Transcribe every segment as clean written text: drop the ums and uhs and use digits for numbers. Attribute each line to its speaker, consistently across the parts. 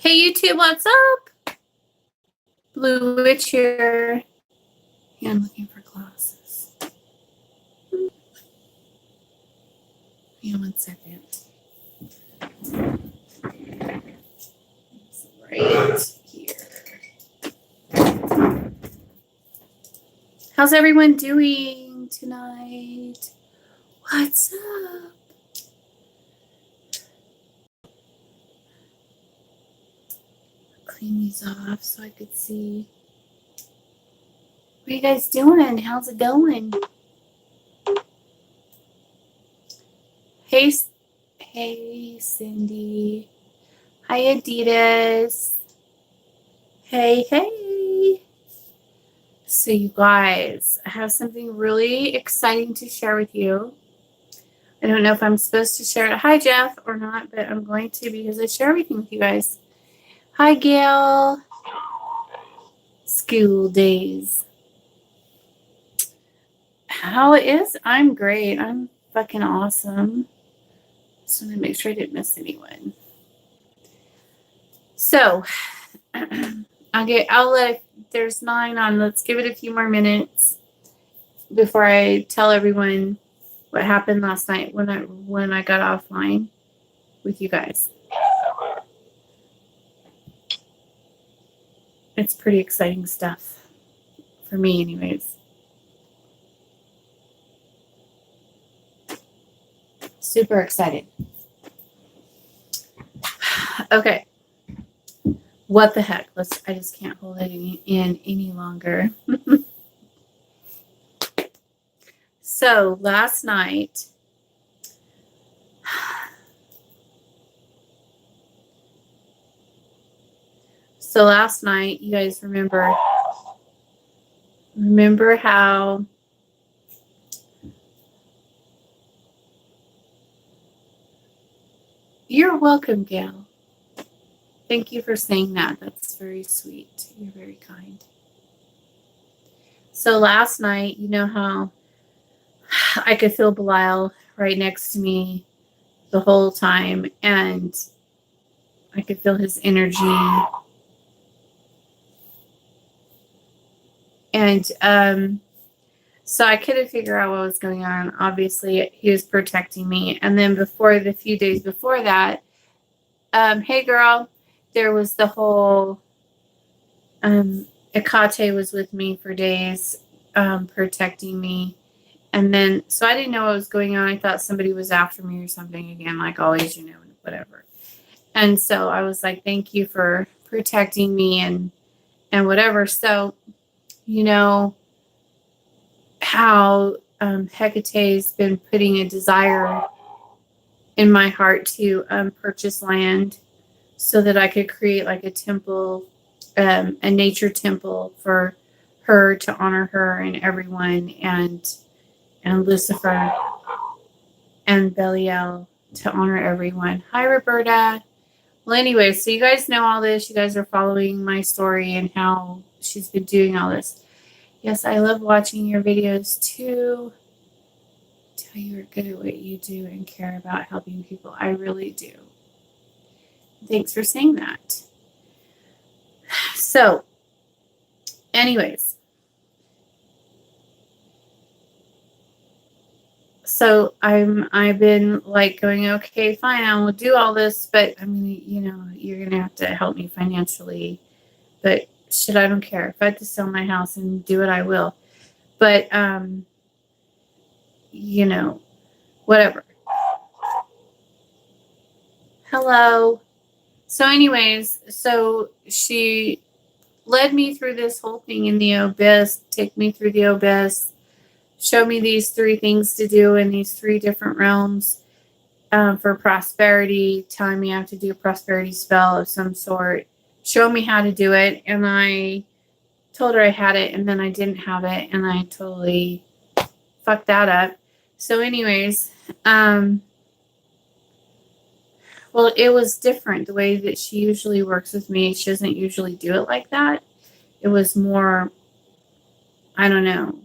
Speaker 1: Hey YouTube, what's up? Blue Witch here. Yeah, I'm looking for glasses. Yeah, 1 second. It's right here. How's everyone doing tonight? What's up? Clean these off so I could see. What are you guys doing? How's it going? Hey, Cindy. Hi, Adidas. Hey. So you guys, I have something really exciting to share with you. I don't know if I'm supposed to share it. Hi, Jeff, or not, but I'm going to because I share everything with you guys. Hi, Gail. School days. How it is? I'm great. I'm fucking awesome. Just want to make sure I didn't miss anyone. So, I'll let, there's 9 on. Let's give it a few more minutes before I tell everyone what happened last night when I got offline with you guys. It's pretty exciting stuff for me anyways. Super excited. Okay. What the heck? I just can't hold it in any longer. So last night, you guys remember how you're welcome, Gail. Thank you for saying that. That's very sweet. You're very kind. So last night, you know how I could feel Belial right next to me the whole time, and I could feel his energy. And so I couldn't figure out what was going on. Obviously, he was protecting me. And then the few days before that, hey girl, there was the whole Ekate was with me for days, protecting me. And then, so I didn't know what was going on. I thought somebody was after me or something again, like always, whatever. And so I was like, thank you for protecting me and whatever. So, how Hecate's been putting a desire in my heart to purchase land so that I could create like a temple, a nature temple for her to honor her and everyone, and Lucifer and Belial to honor everyone. Hi, Roberta. Well, anyway, so you guys know all this. You guys are following my story and how she's been doing all this. Yes, I love watching your videos too. Tell you are good at what you do and care about helping people. I really do. Thanks for saying that. So, anyways. So I've been like going, okay, fine, I will do all this, but I mean, you're gonna have to help me financially. But shit, I don't care. If I have to sell my house and do it, I will. But whatever. Hello. So anyways, so she led me through this whole thing in the abyss, take me through the abyss, show me these 3 things to do in these 3 different realms for prosperity, telling me I have to do a prosperity spell of some sort, show me how to do it. And I told her I had it, and then I didn't have it, and I totally fucked that up. So anyways, well, it was different the way that she usually works with me. She doesn't usually do it like that. It was more, I don't know.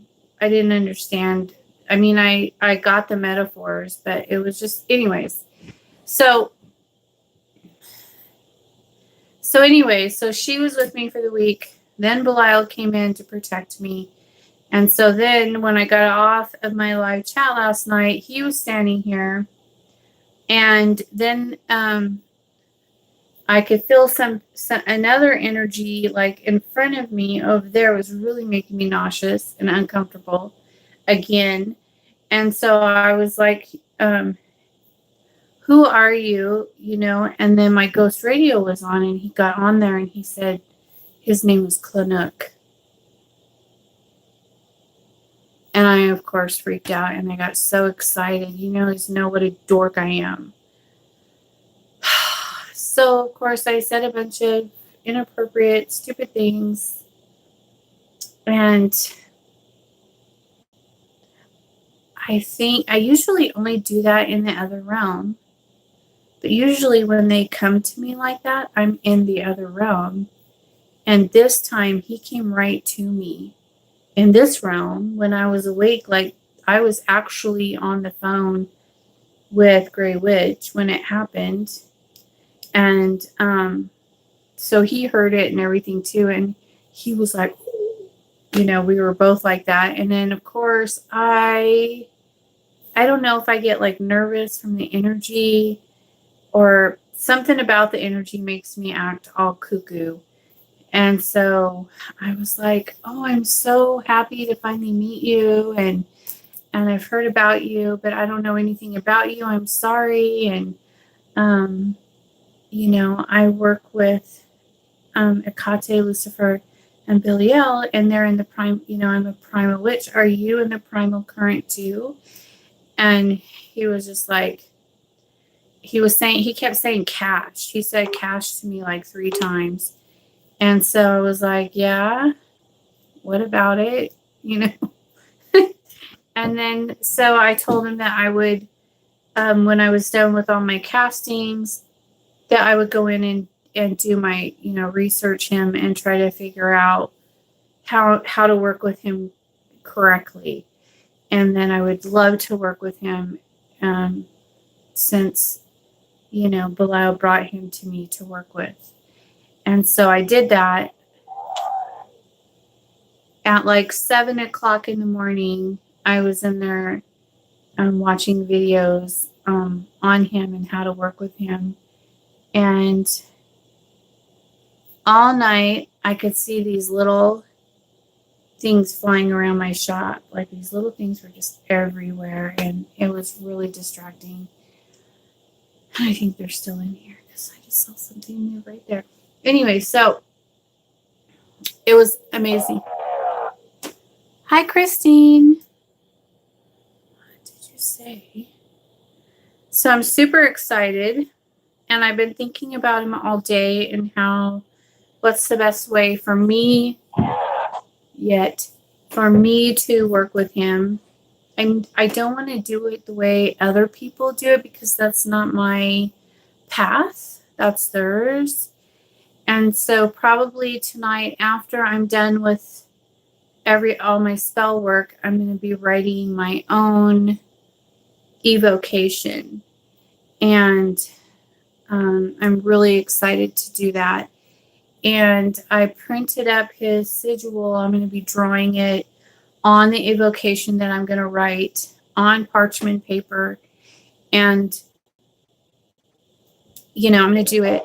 Speaker 1: I didn't understand. I mean, I got the metaphors, but it was just, anyways. So So anyway, so she was with me for the week. Then Belial came in to protect me. And so then when I got off of my live chat last night, he was standing here. And then I could feel some another energy like in front of me over there was really making me nauseous and uncomfortable again. And so I was like, who are you? You know, and then my ghost radio was on and he got on there and he said his name was Clanook. And I, of course, freaked out and I got so excited. You guys know what a dork I am. So, of course, I said a bunch of inappropriate, stupid things. And I think I usually only do that in the other realm. But usually when they come to me like that, I'm in the other realm. And this time he came right to me in this realm when I was awake. Like I was actually on the phone with Grey Witch when it happened. And so he heard it and everything too. And he was like, we were both like that. And then of course I don't know if I get like nervous from the energy or something about the energy makes me act all cuckoo. And so I was like, oh, I'm so happy to finally meet you. And I've heard about you, but I don't know anything about you. I'm sorry. And, I work with Akate, Lucifer, and Biliel, and they're in the prime, I'm a primal witch. Are you in the primal current too? And he was just like, he kept saying cash. He said cash to me like 3 times. And so I was like, yeah, what about it? And then, so I told him that I would, when I was done with all my castings, that I would go in and do my, research him and try to figure out how to work with him correctly. And then I would love to work with him since, Belial brought him to me to work with. And so I did that at like 7 o'clock in the morning. I was in there watching videos on him and how to work with him. And all night I could see these little things flying around my shop. Like these little things were just everywhere. And it was really distracting. I think they're still in here because I just saw something new right there. Anyway, so it was amazing. Hi, Christine. What did you say? So I'm super excited, and I've been thinking about him all day and what's the best way for me to work with him. And I don't want to do it the way other people do it because that's not my path. That's theirs. And so probably tonight after I'm done with all my spell work, I'm going to be writing my own evocation. And I'm really excited to do that. And I printed up his sigil. I'm going to be drawing it on the evocation that I'm going to write on parchment paper. And, I'm going to do it.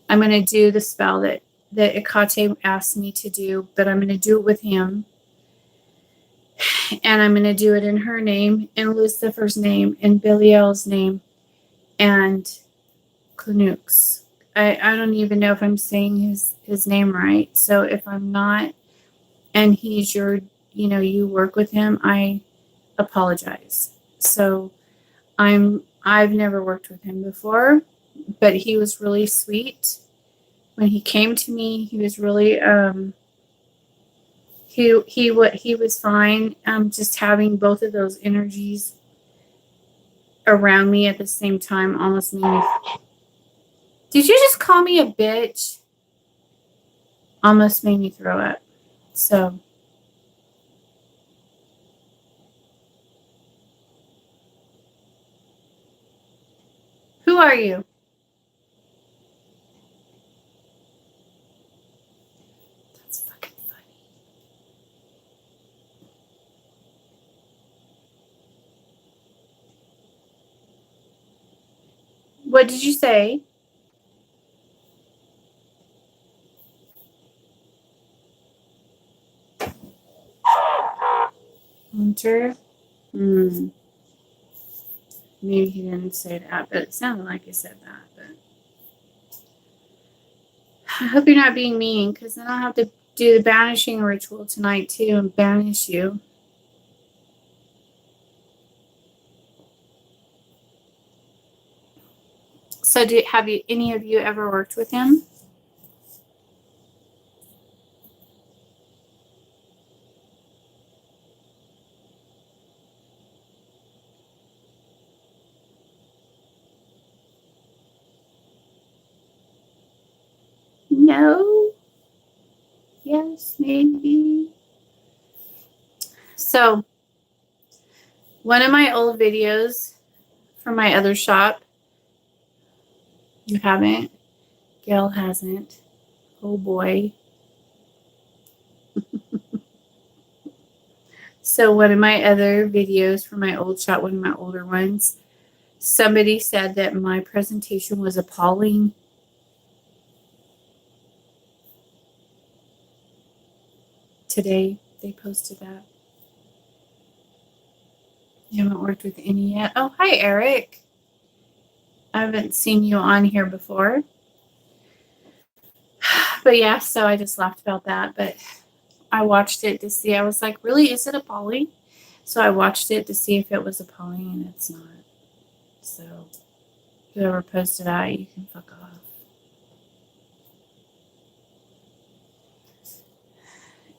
Speaker 1: I'm going to do the spell that Akate asked me to do, but I'm going to do it with him. And I'm going to do it in her name, in Lucifer's name, in Biliel's name, and Clanook's. I don't even know if I'm saying his name right. So if I'm not, and he's you work with him, I apologize. So I've never worked with him before, but he was really sweet. When he came to me, he was really he was fine. Just having both of those energies around me at the same time almost made me. Did you just call me a bitch? Almost made me throw up. So who are you? What did you say? Hunter? Maybe he didn't say that, but it sounded like he said that. But I hope you're not being mean, because then I'll have to do the banishing ritual tonight too and banish you. So, have any of you ever worked with him? No. Yes, maybe. So, one of my old videos from my other shop. You haven't? Gail hasn't. Oh boy. So one of my other videos from my old shop, one of my older ones, somebody said that my presentation was appalling. Today they posted that. You haven't worked with any yet? Oh, hi, Eric. I haven't seen you on here before. But yeah, so I just laughed about that. But I watched it to see. I was like, really, is it appalling? So I watched it to see if it was appalling, and it's not. So whoever posted that, you can fuck off.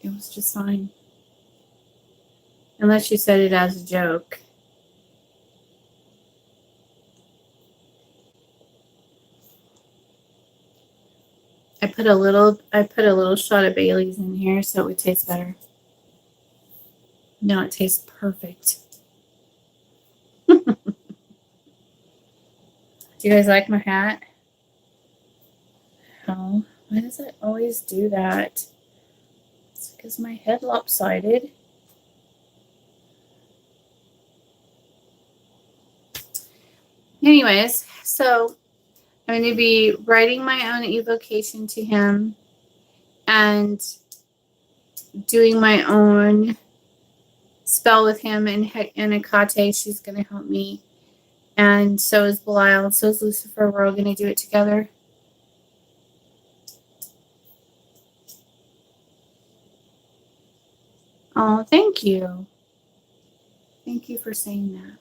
Speaker 1: It was just fine. Unless you said it as a joke. I put a little shot of Bailey's in here so it would taste better. No, it tastes perfect. Do you guys like my hat? Oh, why does it always do that? It's because my head lopsided. Anyways, so I'm going to be writing my own evocation to him and doing my own spell with him, and Hecate, she's going to help me. And so is Belial, and so is Lucifer. We're all going to do it together. Oh, thank you. Thank you for saying that.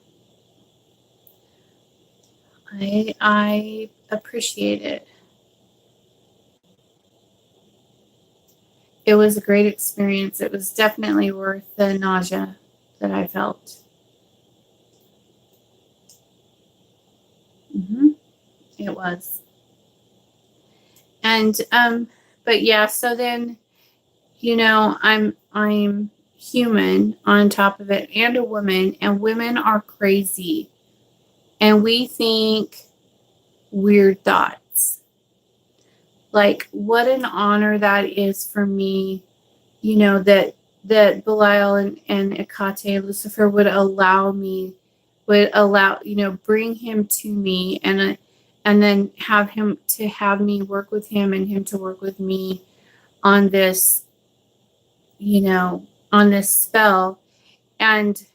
Speaker 1: I appreciate it. It was a great experience. It was definitely worth the nausea that I felt. It was. And but yeah, so then, you know, I'm human on top of it, and a woman, and women are crazy. And we think weird thoughts. Like, what an honor that is for me, you know, that Belial and Hecate, Lucifer would allow, you know, bring him to me, and then have me work with him, and him to work with me on this, you know, on this spell. And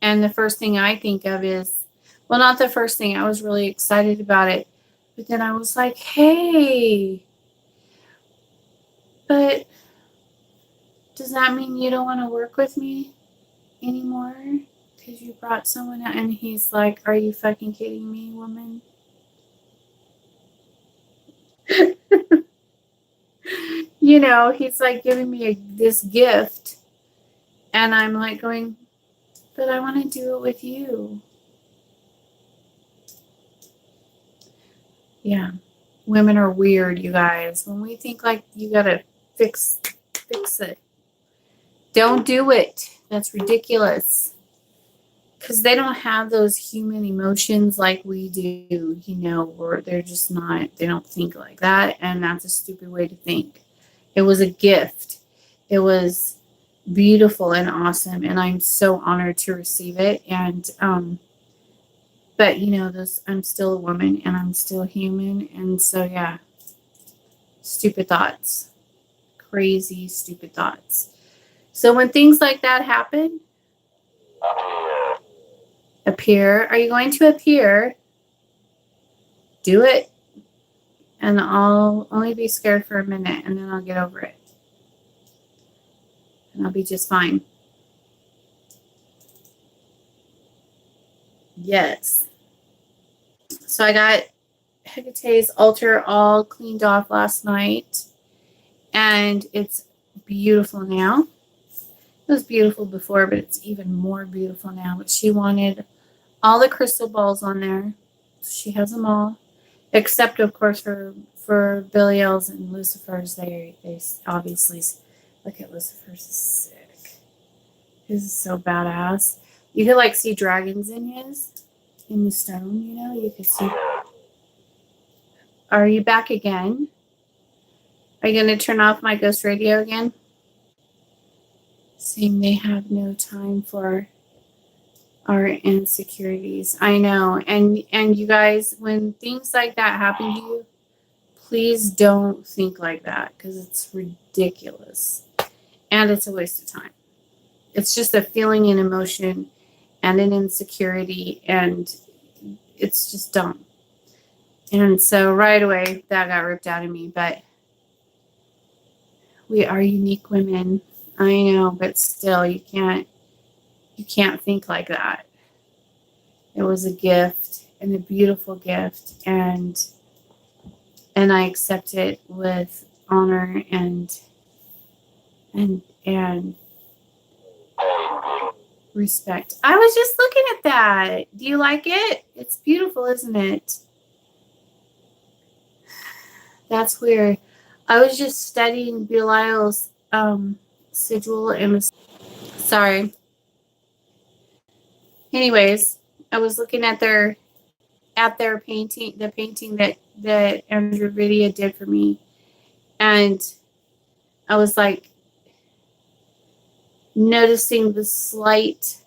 Speaker 1: the first thing I think of is, well, not the first thing, I was really excited about it, but then I was like, hey, but does that mean you don't want to work with me anymore because you brought someone out? And he's like, are you fucking kidding me, woman? You know, he's like giving me this gift, and I'm like going, but I want to do it with you. Yeah, women are weird, you guys. When we think like you gotta fix it, don't do it. That's ridiculous. Because they don't have those human emotions like we do, you know, or they're just not, they don't think like that. And that's a stupid way to think. It was a gift. It was beautiful and awesome. And I'm so honored to receive it. And But you know, this I'm still a woman and I'm still human, and so yeah, stupid thoughts, crazy stupid thoughts. So when things like that happen, appear. Are you going to appear? Do it, and I'll only be scared for a minute, and then I'll get over it, and I'll be just fine. Yes. So I got Hecate's altar all cleaned off last night, and it's beautiful now. It was beautiful before, but it's even more beautiful now. But she wanted all the crystal balls on there. She has them all, except of course for Belial's and Lucifer's. They obviously look at Lucifer's is sick. His is so badass. You could like see dragons in his, in the stone. You know, you could see. Are you back again? Are you going to turn off my ghost radio again? Saying they have no time for our insecurities. I know. And you guys, when things like that happen to you, please don't think like that, because it's ridiculous. And it's a waste of time. It's just a feeling and emotion and an insecurity, and it's just dumb. And so right away that got ripped out of me. But we are unique women. I know, but still you can't think like that. It was a gift, and a beautiful gift, and I accept it with honor and respect. I was just looking at that. Do you like it? It's beautiful, isn't it? That's weird. I was just studying Belial's sigil and sorry. Anyways, I was looking at their painting, the painting that Andrew Vidya did for me, and I was like noticing the slight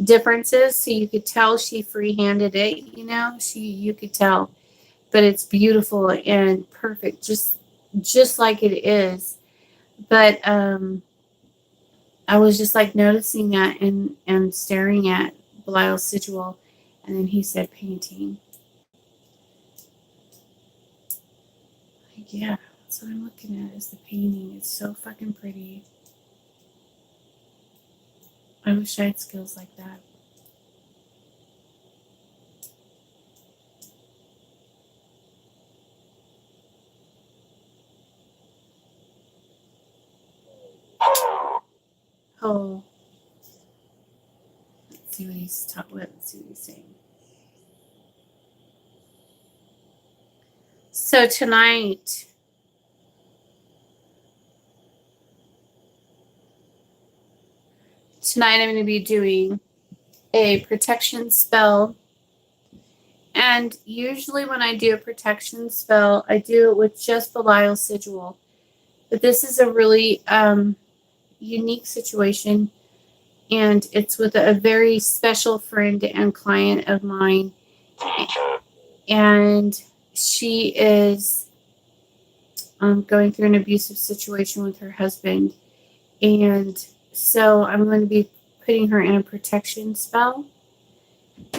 Speaker 1: differences. So you could tell she free-handed it. You know, you could tell, but it's beautiful and perfect, just like it is. But I was just like noticing that and staring at Belial's sigil, and then he said painting. Like, yeah, that's what I'm looking at, is the painting. It's so fucking pretty. I wish I had skills like that. Oh, let's see what he's talking. Let's see what he's saying. So tonight, I'm going to be doing a protection spell. And usually when I do a protection spell, I do it with just Belial's sigil. But this is a really unique situation. And it's with a very special friend and client of mine. And she is going through an abusive situation with her husband. And so I'm going to be putting her in a protection spell.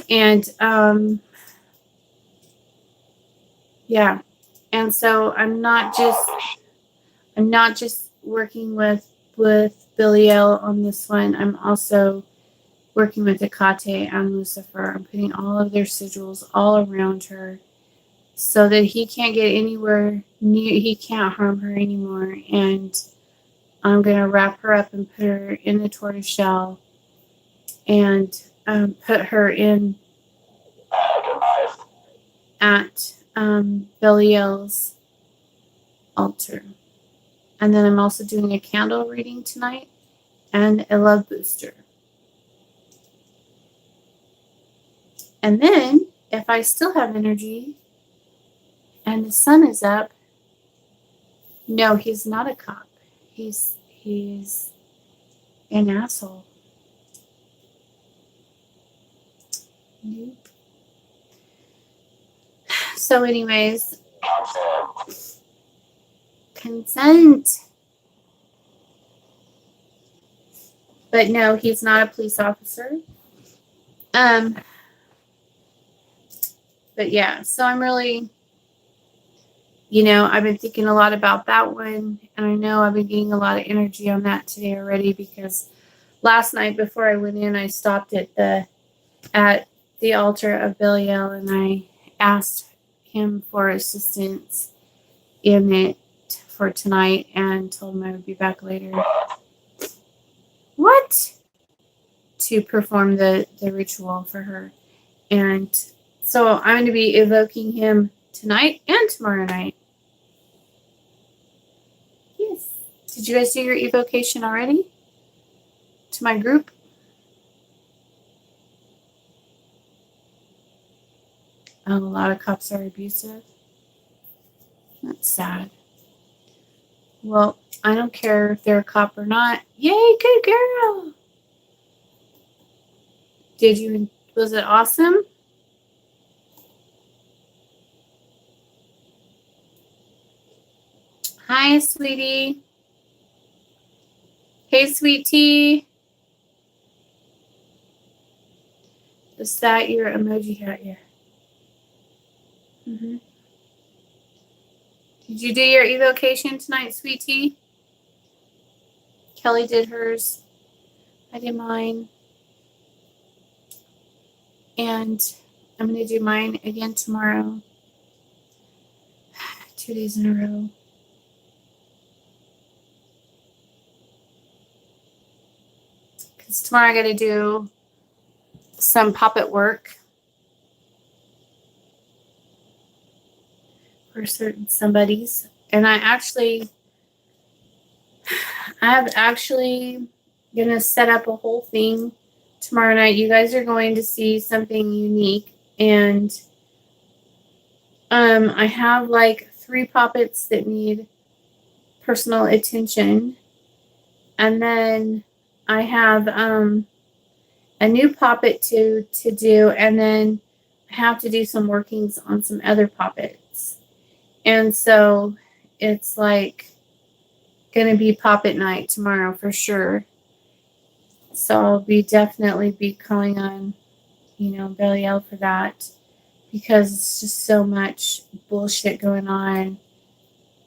Speaker 1: And yeah. And so I'm not just working with Belial on this one. I'm also working with Hecate and Lucifer. I'm putting all of their sigils all around her so that he can't get anywhere near, he can't harm her anymore. And I'm going to wrap her up and put her in the tortoise shell and put her in at Belial's altar. And then I'm also doing a candle reading tonight and a love booster. And then, if I still have energy and the sun is up, no, he's not a cop. He's an asshole. Nope. So anyways, consent. But no, he's not a police officer. But yeah, so I'm really, I've been thinking a lot about that one, and I know I've been getting a lot of energy on that today already because last night before I went in, I stopped at the altar of Belial and I asked him for assistance in it for tonight and told him I would be back later. What? To perform the ritual for her. And so I'm going to be evoking him tonight and tomorrow night. Yes. Did you guys do your evocation already? To my group? Oh, a lot of cops are abusive. That's sad. Well, I don't care if they're a cop or not. Yay, good girl. Was it awesome? Hi, sweetie. Hey, sweet tea. Is that your emoji hat here? Mm-hmm. Did you do your evocation tonight, sweet tea? Kelly did hers. I did mine. And I'm going to do mine again tomorrow. 2 days in a row. Because tomorrow I got to do some puppet work for certain somebodies. And I'm actually going to set up a whole thing tomorrow night. You guys are going to see something unique. And I have like 3 puppets that need personal attention. And then I have a new puppet to do, and then I have to do some workings on some other puppets. And so it's like going to be puppet night tomorrow for sure. So I'll definitely be calling on, Belial for that because it's just so much bullshit going on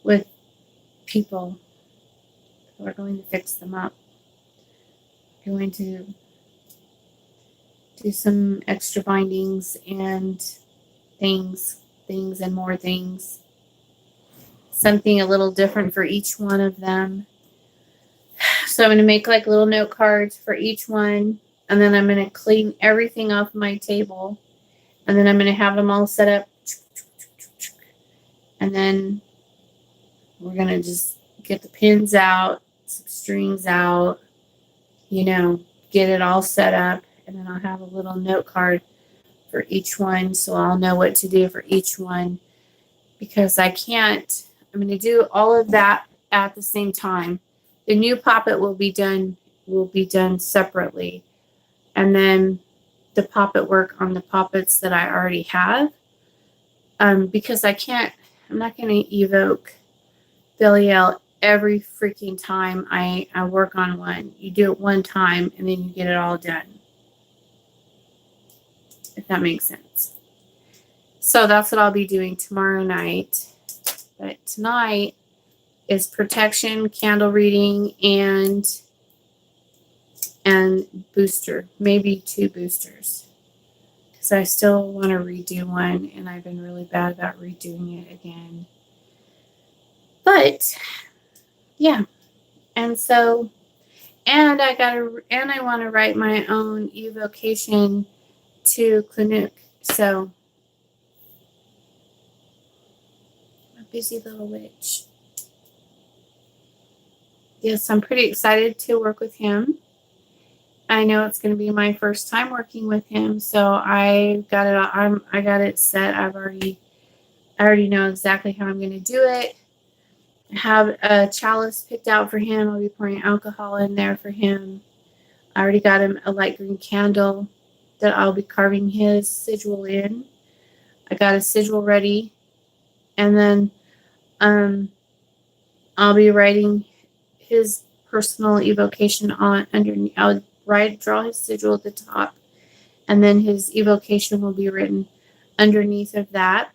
Speaker 1: with people. We're going to fix them up. We're going to do some extra bindings and things and more things. Something a little different for each one of them. So I'm going to make like little note cards for each one. And then I'm going to clean everything off my table. And then I'm going to have them all set up. And then we're going to just get the pins out, some strings out, get it all set up. And then I'll have a little note card for each one. So I'll know what to do for each one. Because I'm going to do all of that at the same time. The new puppet will be done separately. And then the puppet work on the puppets that I already have. Because I'm not going to evoke Belial every freaking time I work on one. You do it one time and then you get it all done. If that makes sense. So that's what I'll be doing tomorrow night. But tonight is protection, candle reading, and booster. Maybe 2 boosters. Because I still want to redo one, and I've been really bad about redoing it again. But yeah. And so I want to write my own evocation to Clinook. So a busy little witch. Yes, I'm pretty excited to work with him. I know it's going to be my first time working with him, so I got it set. I already know exactly how I'm going to do it. I have a chalice picked out for him. I'll be pouring alcohol in there for him. I already got him a light green candle. that I'll be carving his sigil in. I got a sigil ready, and then I'll be writing his personal evocation on underneath. I'll draw his sigil at the top, and then his evocation will be written underneath of that.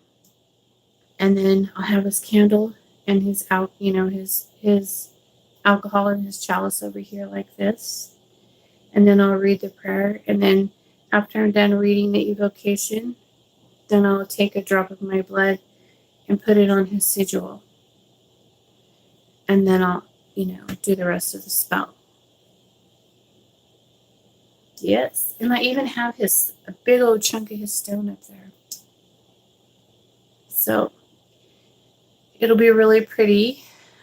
Speaker 1: And then I'll have his candle and his his alcohol and his chalice over here like this. And then I'll read the prayer. And then after I'm done reading the evocation, then I'll take a drop of my blood and put it on his sigil. And then I'll, do the rest of the spell. Yes. And I even have a big old chunk of his stone up there. So it'll be really pretty.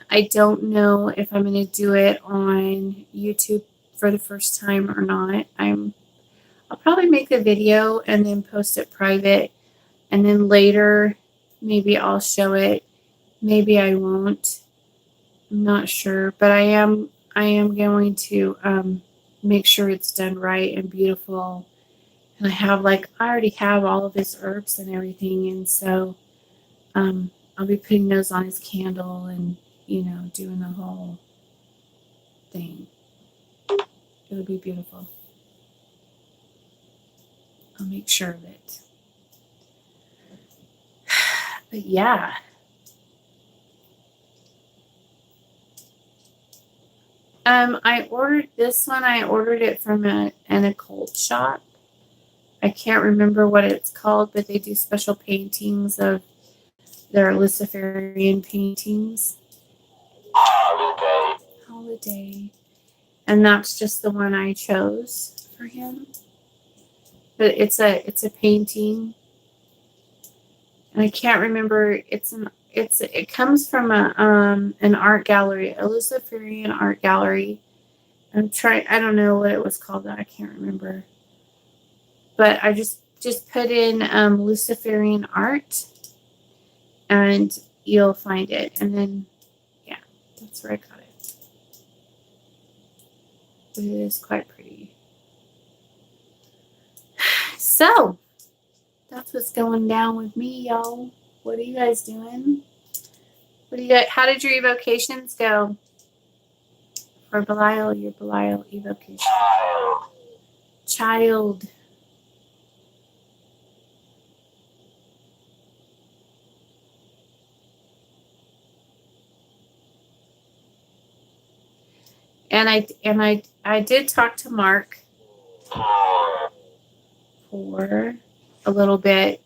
Speaker 1: I don't know if I'm going to do it on YouTube for the first time or not. I'll probably make a video and then post it private. And then later, maybe I'll show it. Maybe I won't. I'm not sure. But I am going to make sure it's done right and beautiful. And I already have all of his herbs and everything. And so I'll be putting those on his candle and, doing the whole thing. It'll be beautiful. I'll make sure of it. But yeah. I ordered this one. I ordered it from an occult shop. I can't remember what it's called, but they do special paintings of their Luciferian paintings. Holiday. And that's just the one I chose for him. But it's a painting. And I can't remember, it comes from an art gallery, a Luciferian art gallery. I don't know what it was called, I can't remember. But I just put in Luciferian art and you'll find it. And then, yeah, that's where I got it. But it is quite pretty. So, that's what's going down with me, y'all. What are you guys doing? How did your evocations go? For Belial, your Belial evocation. Child. And I did talk to Mark for a little bit.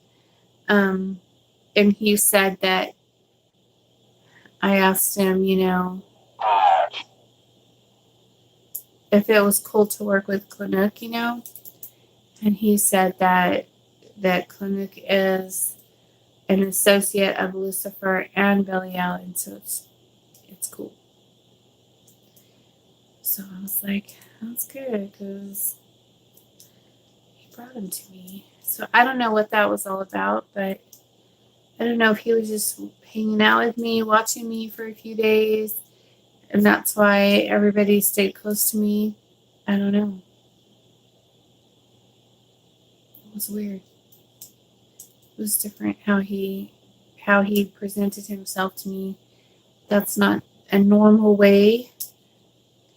Speaker 1: And he said that I asked him, if it was cool to work with Clinook, and he said that Clinook is an associate of Lucifer and Belial, and so it's cool. So I was like, that's good, because he brought him to me. So I don't know what that was all about, but I don't know if he was just hanging out with me, watching me for a few days, and that's why everybody stayed close to me. I don't know. It was weird. It was different how he presented himself to me. That's not a normal way.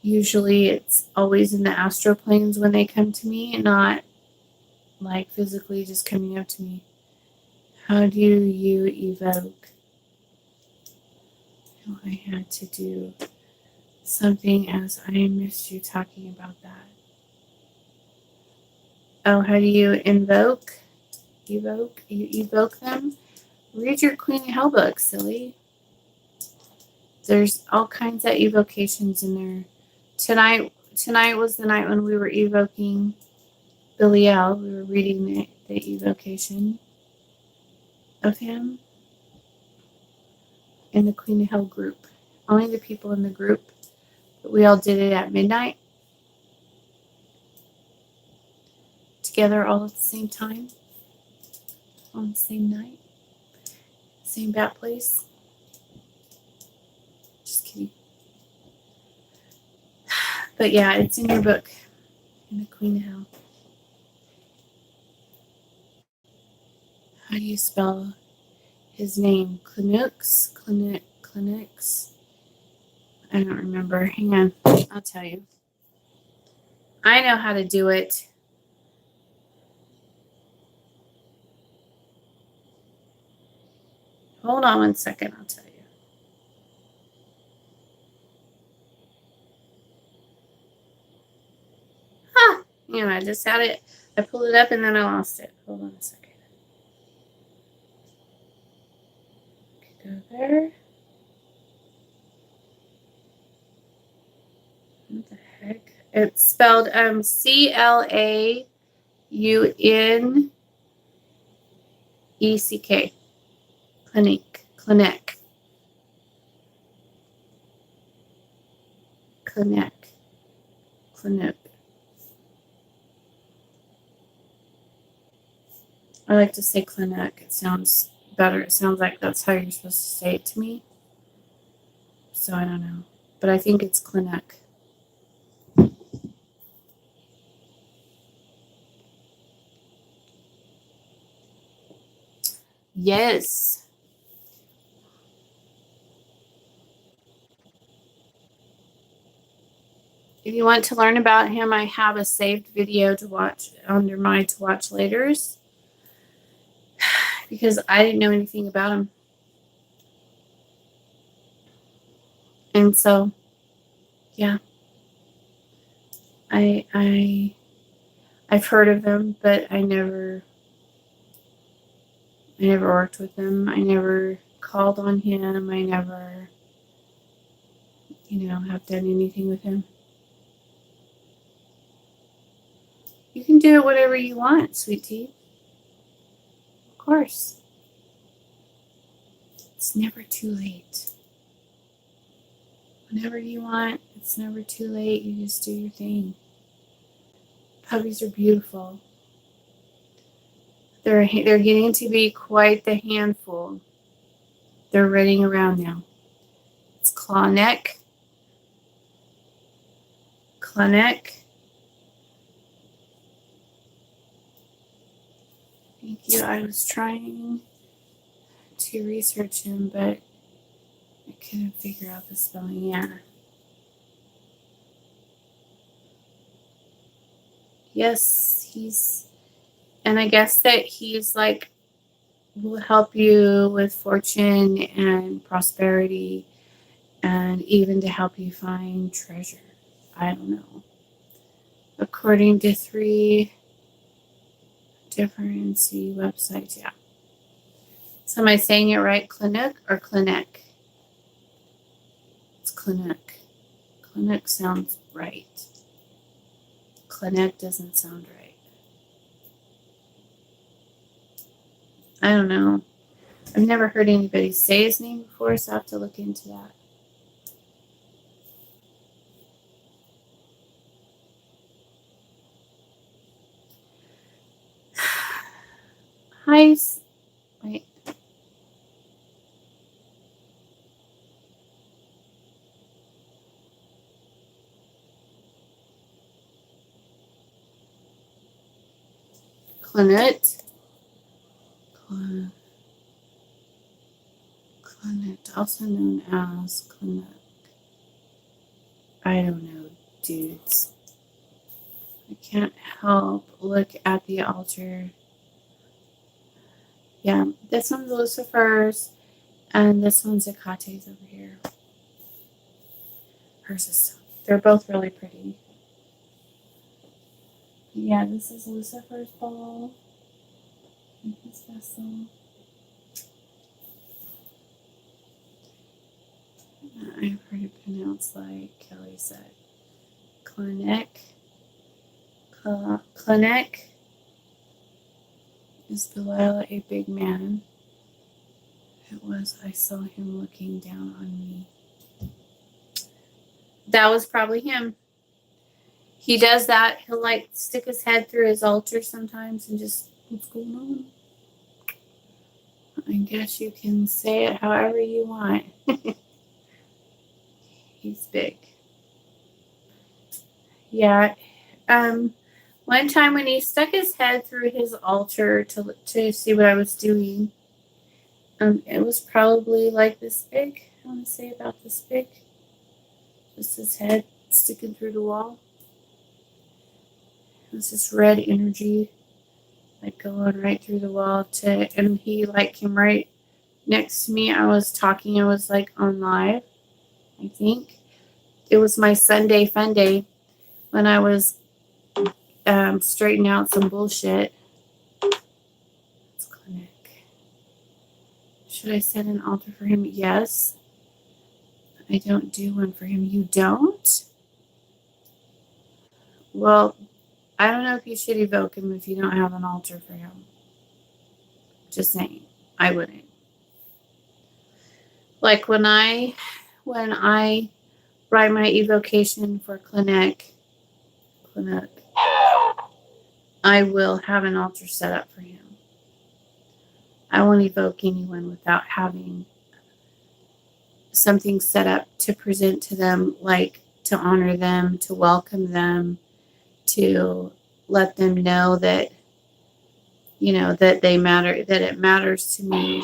Speaker 1: Usually it's always in the astral planes when they come to me, and not like physically just coming up to me. How do you evoke? Oh, I had to do something as I missed you talking about that. Oh, how do you invoke? You evoke them? Read your Queen of Hell book, silly. There's all kinds of evocations in there. Tonight was the night when we were evoking Belial. We were reading the evocation of him in the Queen of Hell group. Only the people in the group, but we all did it at midnight together, all at the same time, on the same night, same bat place. Just kidding. But yeah, it's in your book, in the Queen of Hell. How do you spell his name? Clinux? Clinux? I don't remember. Hang on. I'll tell you. I know how to do it. Hold on one second. I'll tell you. Huh. I just had it. I pulled it up and then I lost it. Hold on a second. Go there. What the heck? It's spelled CLAUNECK. Clinique. I like to say Clinique. It sounds better. It sounds like that's how you're supposed to say it to me. So I don't know. But I think it's Clinique. Yes. If you want to learn about him, I have a saved video to watch under my to watch laters because I didn't know anything about him. And so, yeah, I've heard of him, but I never worked with him. I never called on him. I never, have done anything with him. You can do it whatever you want, sweet tea. Of course. It's never too late. Whenever you want, it's never too late. You just do your thing. Puppies are beautiful. They're getting to be quite the handful. They're running around now. It's Clinique. Thank you. I was trying to research him, but I couldn't figure out the spelling. Yeah. Yes, and I guess that he's like, will help you with fortune and prosperity and even to help you find treasure. I don't know. According to 3 different websites, yeah. So am I saying it right? Clinique or Clinique? It's Clinique. Clinique sounds right. Clinique doesn't sound right. I don't know. I've never heard anybody say his name before, so I have to look into that. Hi. Wait. Clinique, also known as Clinique. I don't know, dudes. I can't help look at the altar. Yeah, this one's Lucifer's, and this one's Hecate's over here. Hers is. They're both really pretty. Yeah, this is Lucifer's ball. And his vessel. I've heard it pronounced like Kelly said. Clinique is Belial a big man? It was. I saw him looking down on me. That was probably him. He does that. He'll like stick his head through his altar sometimes and just, what's going on? I guess you can say it however you want. He's big. Yeah. One time when he stuck his head through his altar to see what I was doing, it was probably like this big. I want to say about this big. Just his head sticking through the wall. It was this red energy, like going right through the wall and he like came right next to me. I was talking. I was like on live. I think it was my Sunday fun day when I was straightening out some bullshit. It's clinic. Should I set an altar for him? Yes. I don't do one for him. You don't? Well, I don't know if you should evoke him if you don't have an altar for him. Just saying. I wouldn't. Like when I write my evocation for clinic, I will have an altar set up for him. I won't evoke anyone without having something set up to present to them, like to honor them, to welcome them, to let them know that, that they matter, that it matters to me,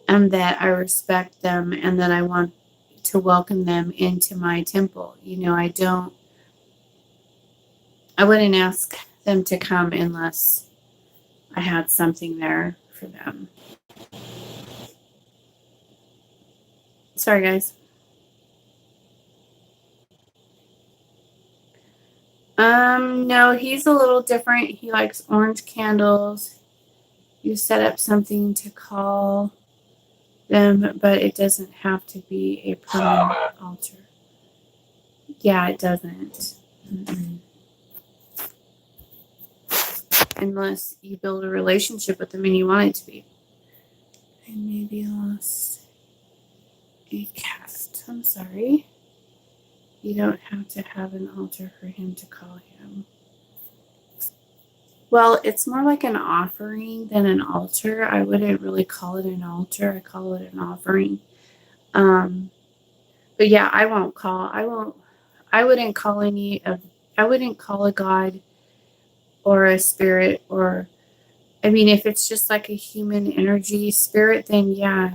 Speaker 1: and that I respect them, and that I want to welcome them into my temple. I wouldn't ask them to come unless I had something there for them. Sorry, guys. No, he's a little different. He likes orange candles. You set up something to call them, but it doesn't have to be a permanent altar. Yeah, it doesn't. Mm-mm. Unless you build a relationship with them and you want it to be. I maybe lost a cast. I'm sorry. You don't have to have an altar for him to call him. Well, it's more like an offering than an altar. I wouldn't really call it an altar. I call it an offering. But yeah, I wouldn't call a god or a spirit, or, I mean, if it's just like a human energy spirit, then yeah,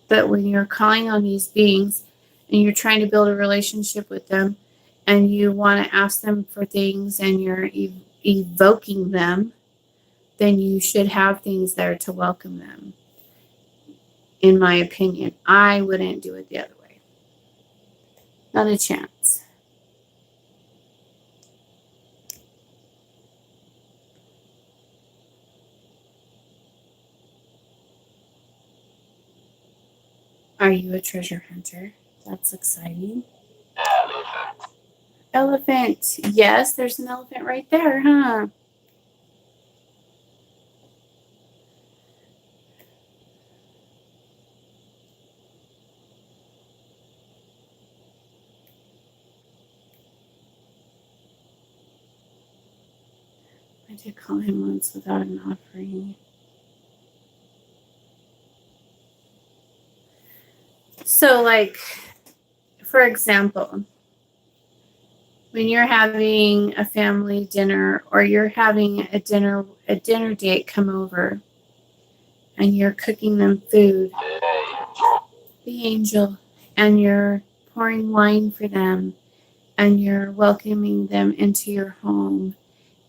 Speaker 1: but when you're calling on these beings and you're trying to build a relationship with them and you want to ask them for things and you're evoking them, then you should have things there to welcome them. In my opinion, I wouldn't do it the other way. Not a chance. Are you a treasure hunter? That's exciting. Elephant. Yes, there's an elephant right there, huh? I did call him once without an offering. So, like, for example, when you're having a family dinner or you're having a dinner date come over and you're cooking them food, the angel, and you're pouring wine for them and you're welcoming them into your home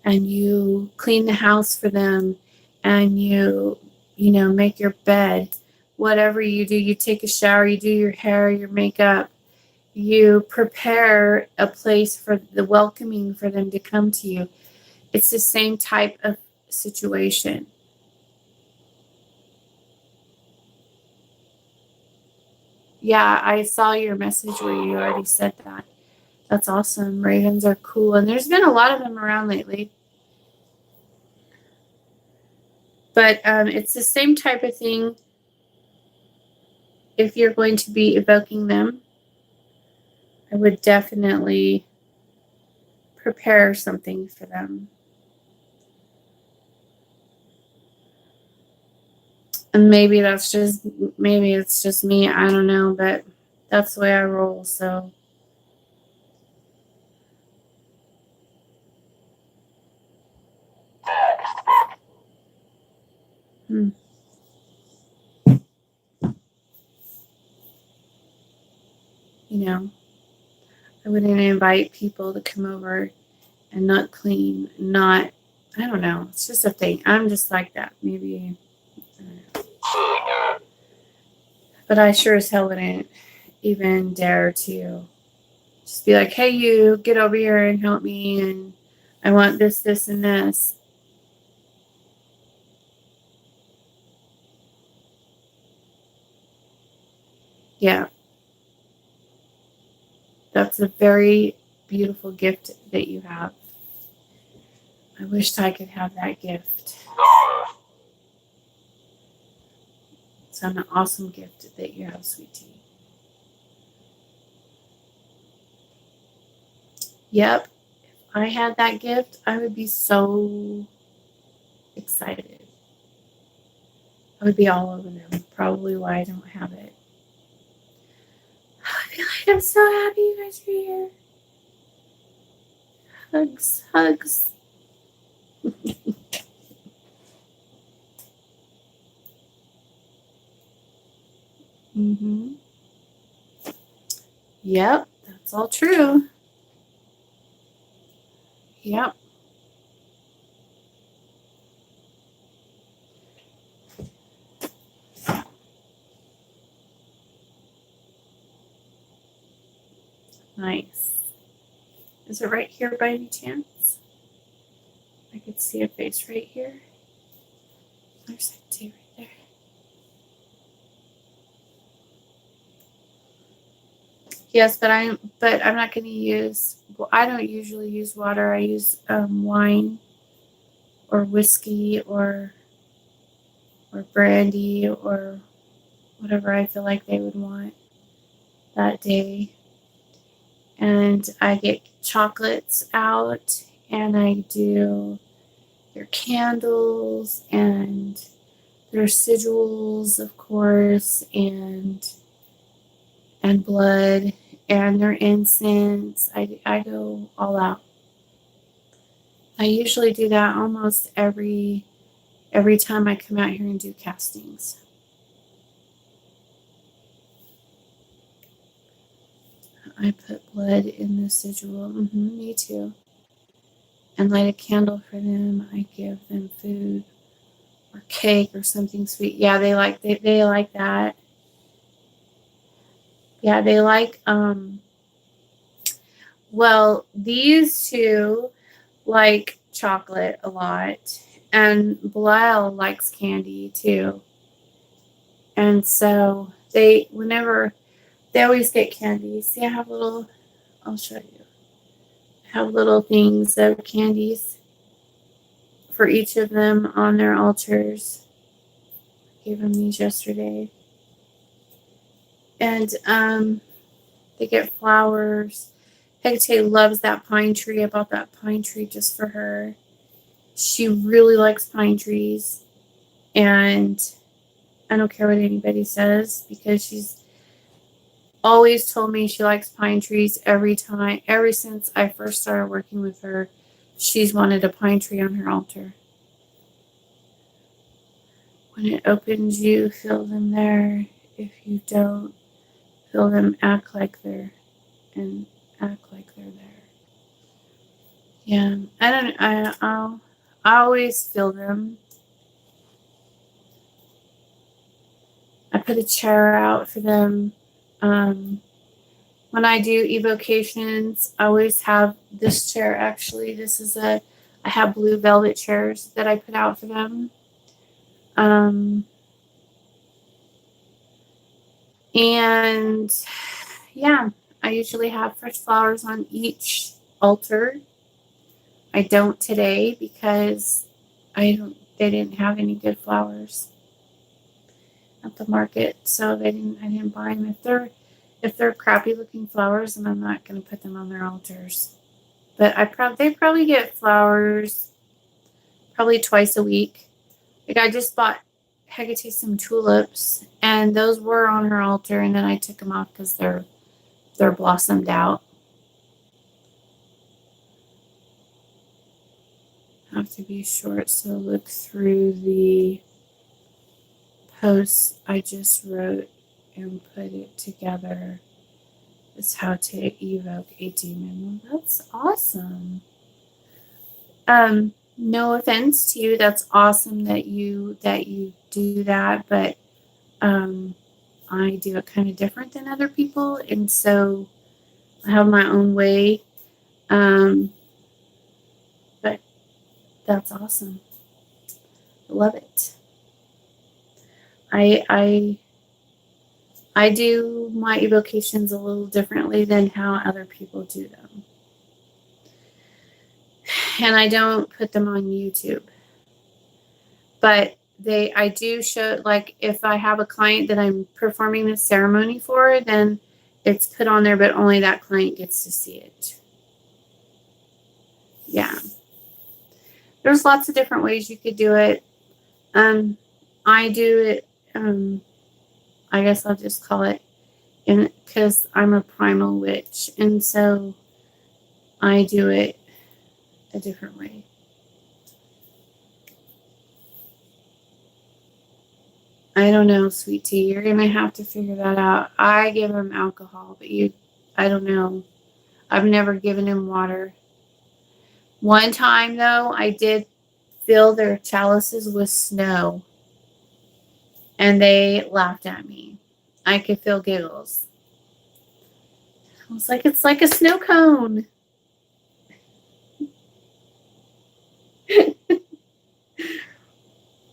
Speaker 1: and you clean the house for them and you make your bed, whatever you do, you take a shower, you do your hair, your makeup, you prepare a place for the welcoming for them to come to you. It's the same type of situation. Yeah, I saw your message where you already said that. That's awesome. Ravens are cool. And there's been a lot of them around lately. But it's the same type of thing if you're going to be evoking them. I would definitely prepare something for them. And maybe it's just me. I don't know, but that's the way I roll. So You know, I wouldn't invite people to come over and not clean, not, I don't know. It's just a thing. I'm just like that. Maybe, I don't know. But I sure as hell wouldn't even dare to just be like, hey, you get over here and help me. And I want this, this, and this. Yeah. That's a very beautiful gift that you have. I wished I could have that gift. It's an awesome gift that you have, sweet tea. Yep. If I had that gift, I would be so excited. I would be all over them. Probably why I don't have it. I feel like I'm so happy you guys are here. Hugs, hugs. Mm-hmm. Yep, that's all true. Yep. Nice. Is it right here by any chance? I could see a face right here. There's that tea right there. Yes, but I'm not going to use. Well, I don't usually use water. I use wine or whiskey or brandy or whatever I feel like they would want that day. And I get chocolates out, and I do their candles and their sigils, of course, and blood and their incense. I go all out. I usually do that almost every time I come out here and do castings. I put blood in the sigil. Me too. And light a candle for them. I give them food or cake or something sweet. Yeah, they like that. Yeah, they like well, these two like chocolate a lot, and Belial likes candy too. And so they always get candy. See, I have little, I'll show you. I have little things of candies for each of them on their altars. I gave them these yesterday. And they get flowers. Hecate loves that pine tree. I bought that pine tree just for her. She really likes pine trees. And I don't care what anybody says because she's always told me she likes pine trees ever since I first started working with her. She's wanted a pine tree on her altar. When it opens, you feel them there. If you don't feel them, act like they're there. Yeah, I always feel them. I put a chair out for them. When I do evocations, I always have this chair. Actually, I have blue velvet chairs that I put out for them. And yeah, I usually have fresh flowers on each altar. I don't today because they didn't have any good flowers at the market, so I didn't buy them. If they're crappy looking flowers, then I'm not going to put them on their altars. But they probably get flowers probably twice a week. Like I just bought Hecate some tulips, and those were on her altar, and then I took them off because they're blossomed out. Have to be short, so look through the post I just wrote and put it together is how to evoke a demon. Well, that's awesome. No offense to you. That's awesome that you do that, but I do it kind of different than other people, and so I have my own way. But that's awesome. I love it. I do my evocations a little differently than how other people do them. And I don't put them on YouTube. But I do show, like, if I have a client that I'm performing the ceremony for, then it's put on there, but only that client gets to see it. Yeah. There's lots of different ways you could do it. I do it, I guess I'll just call it, because I'm a primal witch, and so I do it a different way. I don't know, sweet tea. You're gonna have to figure that out. I give him alcohol, but I don't know. I've never given him water. One time though, I did fill their chalices with snow, and they laughed at me. I could feel giggles. I was like, it's like a snow cone.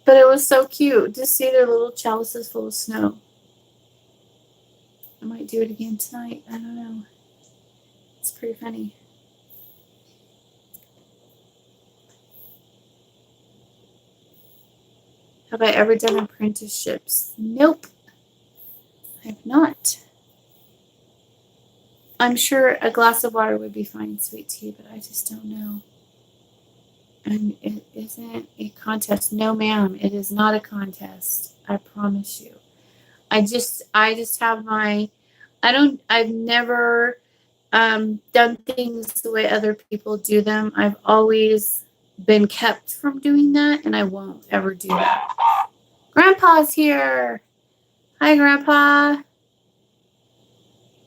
Speaker 1: But it was so cute to see their little chalices full of snow. I might do it again tonight. I don't know. It's pretty funny. Have I ever done apprenticeships? Nope. I have not. I'm sure a glass of water would be fine, sweet tea, but I just don't know. And it isn't a contest. No, ma'am, it is not a contest. I promise you. I just have I've never done things the way other people do them. I've always been kept from doing that, and I won't ever do that. Grandpa's here. Hi, Grandpa.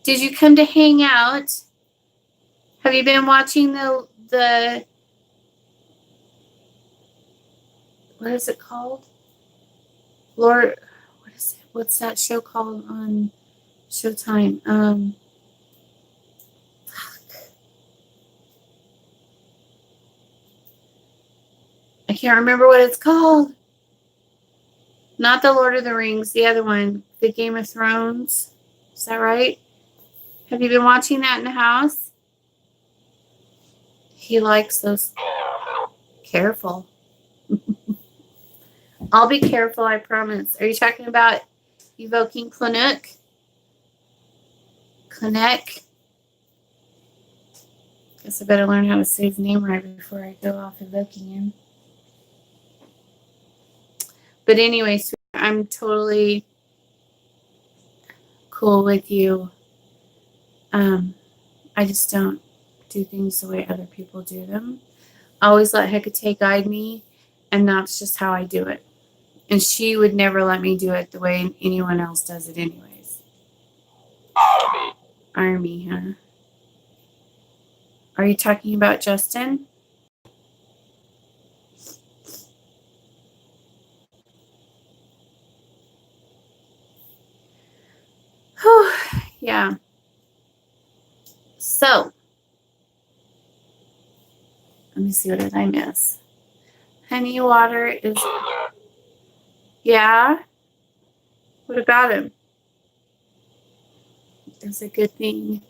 Speaker 1: Did you come to hang out? Have you been watching the what is it called? Lord, what is it? What's that show called on Showtime? I can't remember what it's called. Not the Lord of the Rings, the other one, the Game of Thrones. Is that right? Have you been watching that in the house? He likes those. Careful. I'll be careful, I promise. Are you talking about evoking Clinic? Clinic? Guess I better learn how to say his name right before I go off evoking him. But anyway, I'm totally cool with you. I just don't do things the way other people do them. I always let Hecate guide me, and that's just how I do it. And she would never let me do it the way anyone else does it anyways. Army, huh? Are you talking about Justin? Yeah. So, let me see, what did I miss? Honey water is... Yeah? What about him? It's a good thing.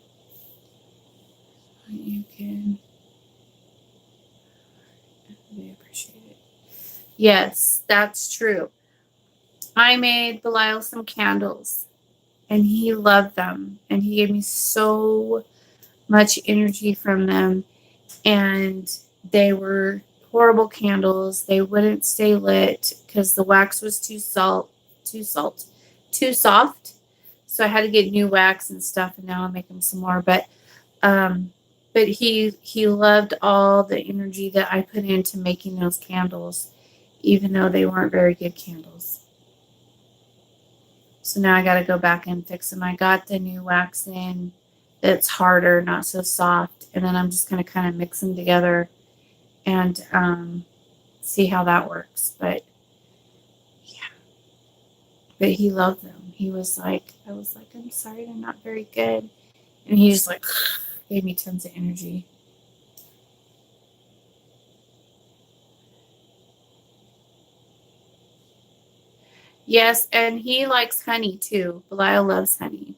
Speaker 1: You can... I appreciate it. Yes, that's true. I made Belial some candles, and he loved them, and he gave me so much energy from them, and they were horrible candles. They wouldn't stay lit because the wax was too soft. So I had to get new wax and stuff, and now I'm making some more. But he loved all the energy that I put into making those candles, even though they weren't very good candles. So now I got to go back and fix them. I got the new wax in that's harder, not so soft. And then I'm just going to kind of mix them together and see how that works. But yeah, but he loved them. He was like, I was like, I'm sorry, they're not very good. And he just like gave me tons of energy. Yes, and he likes honey too. Belial loves honey.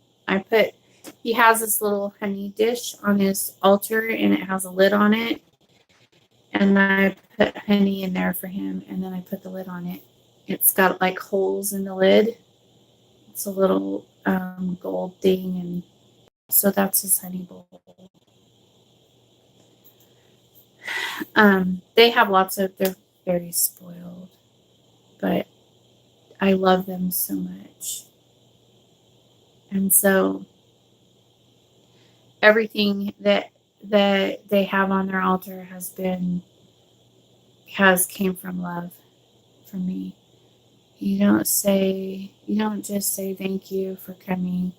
Speaker 1: He has this little honey dish on his altar and it has a lid on it. And I put honey in there for him and then I put the lid on it. It's got like holes in the lid. It's a little gold thing, and so that's his honey bowl. They have they're very spoiled, but I love them so much. And so everything that they have on their altar came from love from me. You don't just say thank you for coming.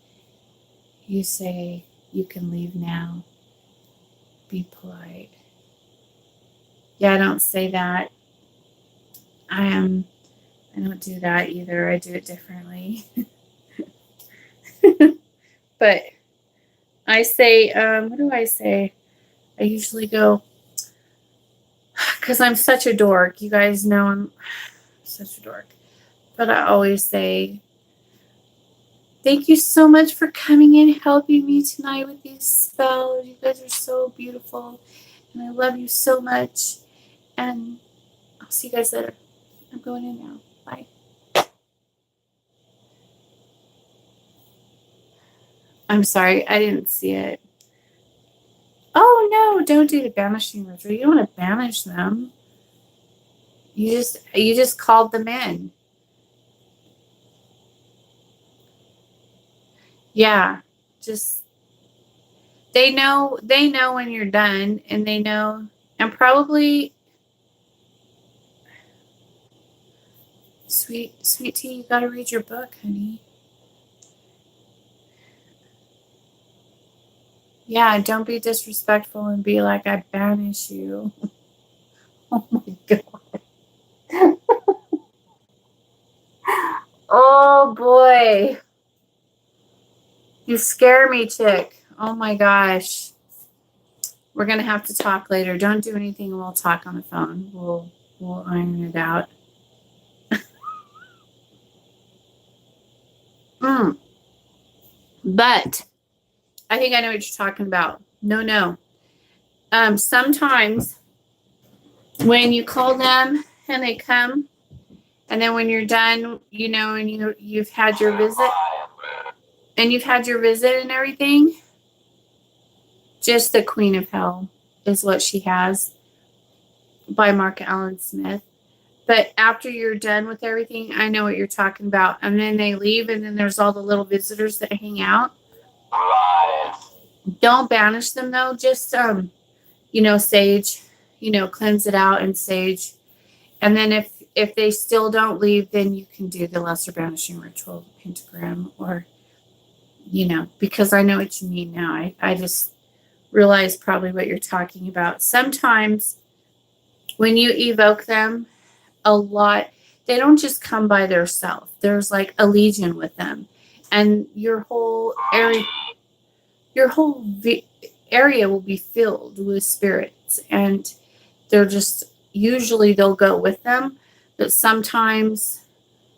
Speaker 1: You say you can leave now. Be polite. Yeah, I don't say that. I don't do that either. I do it differently. But I say, what do I say? I usually go, because I'm such a dork. You guys know I'm such a dork. But I always say, thank you so much for coming in, helping me tonight with these spells. You guys are so beautiful. And I love you so much. And I'll see you guys later. I'm going in now. Bye. I'm sorry, I didn't see it. Oh no, don't do the banishing ritual. You don't want to banish them. You just called them in. Yeah. Just they know when you're done, and they know, and probably sweet tea, you gotta read your book, honey. Yeah, don't be disrespectful and be like, I banish you. Oh my god. Oh boy. You scare me, chick. Oh my gosh. We're gonna have to talk later. Don't do anything. We'll talk on the phone. We'll iron it out. But I think I know what you're talking about. No. Sometimes when you call them and they come, and then when you're done, and you've had your visit, and everything, just the Queen of Hell is what she has by Mark Allen Smith. But after you're done with everything, I know what you're talking about. And then they leave, and then there's all the little visitors that hang out. Don't banish them though. Just sage, cleanse it out in sage. And then if they still don't leave, then you can do the lesser banishing ritual, pentagram, or because I know what you mean now. I just realize probably what you're talking about. Sometimes when you evoke them, a lot, they don't just come by themselves. There's like a legion with them, and your whole area will be filled with spirits, and they're just usually they'll go with them, but sometimes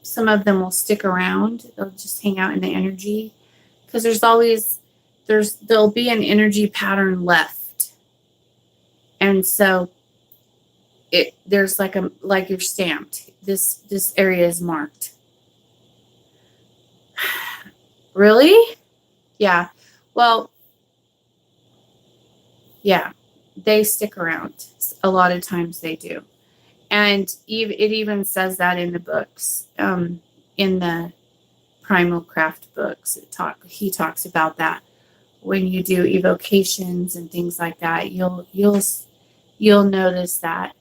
Speaker 1: some of them will stick around. They'll just hang out in the energy, because there'll be an energy pattern left, and so there's like you're stamped. This area is marked. Really? Yeah. Well, yeah, they stick around. A lot of times they do. And it even says that in the books, in the Primal Craft books. He talks about that. When you do evocations and things like that, you'll notice that.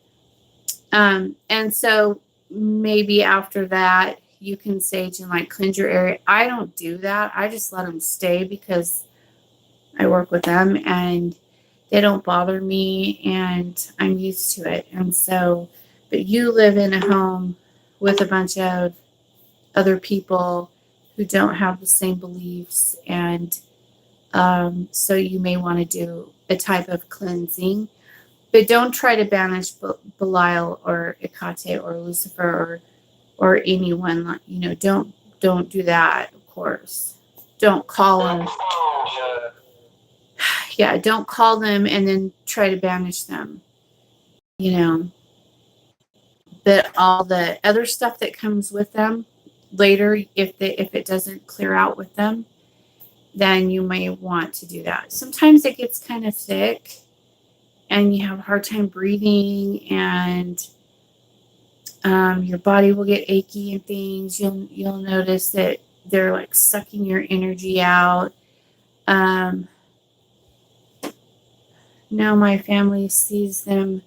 Speaker 1: And so maybe after that, you can sage and like cleanse your area. I don't do that. I just let them stay because I work with them and they don't bother me and I'm used to it. And so, but you live in a home with a bunch of other people who don't have the same beliefs, and so you may want to do a type of cleansing, but don't try to banish Belial or Ikate or Lucifer or anyone. Don't do that. Of course, don't call them. Yeah, don't call them and then try to banish them. But all the other stuff that comes with them later, if it doesn't clear out with them, then you may want to do that. Sometimes it gets kind of thick and you have a hard time breathing, and your body will get achy and things. You'll notice that they're like sucking your energy out. Now my family sees them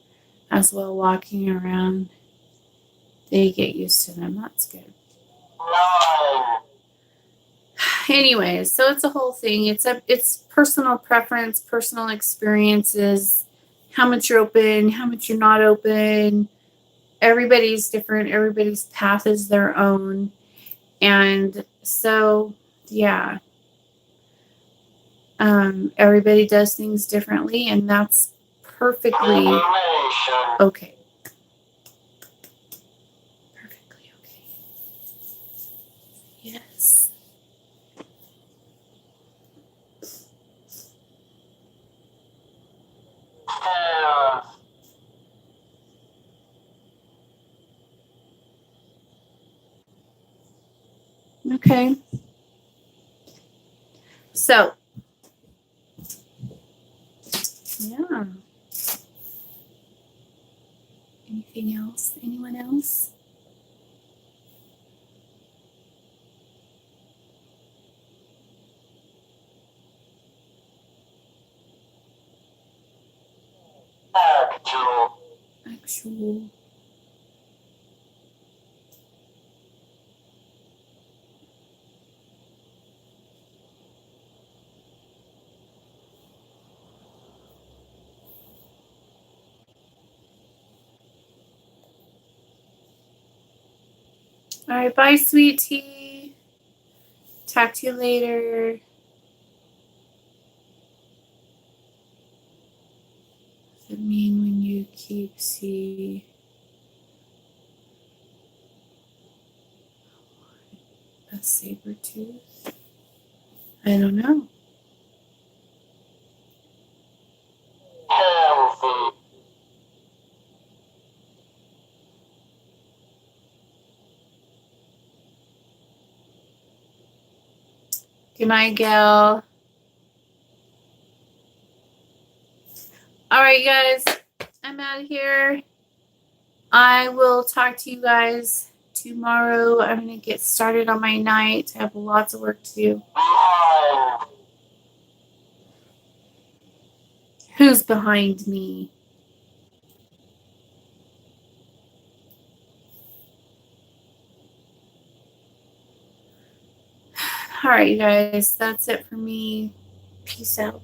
Speaker 1: as well walking around. They get used to them. That's good. Anyways, so it's a whole thing. It's personal preference, personal experiences, how much you're open, how much you're not open. Everybody's different. Everybody's path is their own. And so, yeah. Everybody does things differently, and that's perfectly okay. Perfectly okay. Yes. Okay. So, yeah. Anything else? Anyone else? Actual. All right. Bye, sweet tea. Talk to you later. Does it mean when you keep see a saber tooth? I don't know. Good night, Gail. All right, guys. I'm out of here. I will talk to you guys tomorrow. I'm going to get started on my night. I have lots of work to do. Who's behind me? All right, you guys. That's it for me. Peace out.